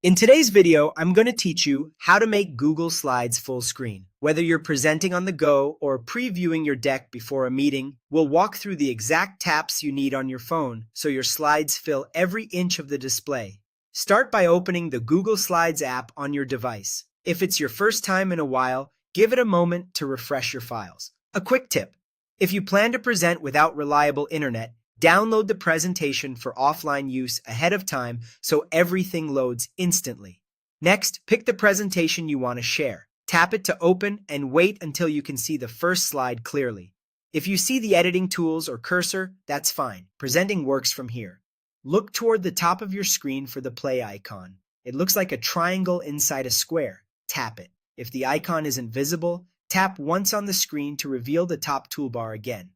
In today's video, I'm going to teach you how to make Google Slides full screen. Whether you're presenting on the go or previewing your deck before a meeting, we'll walk through the exact taps you need on your phone so your slides fill every inch of the display. Start by opening the Google Slides app on your device. If it's your first time in a while, give it a moment to refresh your files. A quick tip: if you plan to present without reliable internet, download the presentation for offline use ahead of time so everything loads instantly. Next, pick the presentation you want to share. Tap it to open and wait until you can see the first slide clearly. If you see the editing tools or cursor, that's fine. Presenting works from here. Look toward the top of your screen for the play icon. It looks like a triangle inside a square. Tap it. If the icon isn't visible, tap once on the screen to reveal the top toolbar again.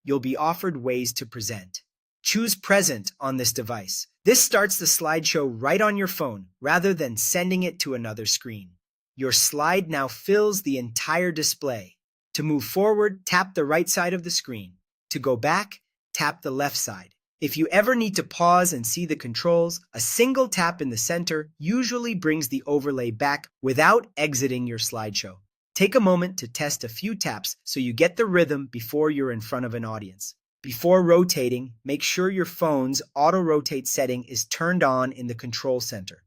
You'll be offered ways to present. Choose Present on this device. This starts the slideshow right on your phone rather than sending it to another screen. Your slide now fills the entire display. To move forward, tap the right side of the screen. To go back, tap the left side. If you ever need to pause and see the controls, a single tap in the center usually brings the overlay back without exiting your slideshow. Take a moment to test a few taps so you get the rhythm before you're in front of an audience. Before rotating, make sure your phone's auto-rotate setting is turned on in the control center.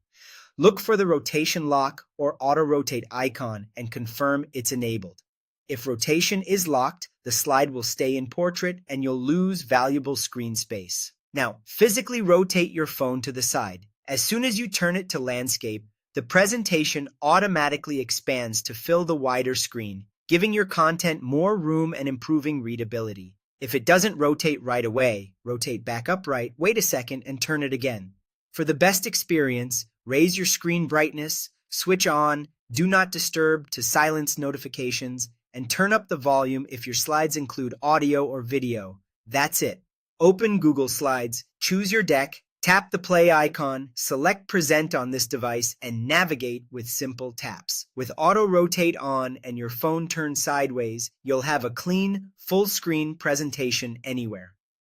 Look for the rotation lock or auto-rotate icon and confirm it's enabled. If rotation is locked, the slide will stay in portrait and you'll lose valuable screen space. Now, physically rotate your phone to the side. As soon as you turn it to landscape, the presentation automatically expands to fill the wider screen, giving your content more room and improving readability. If it doesn't rotate right away, rotate back upright, wait a second, and turn it again. For the best experience, raise your screen brightness, switch on Do Not Disturb to silence notifications, and turn up the volume if your slides include audio or video. That's it. Open Google Slides, choose your deck, tap the play icon, select Present on this device, and navigate with simple taps. With auto rotate on and your phone turned sideways, you'll have a clean, full-screen presentation anywhere.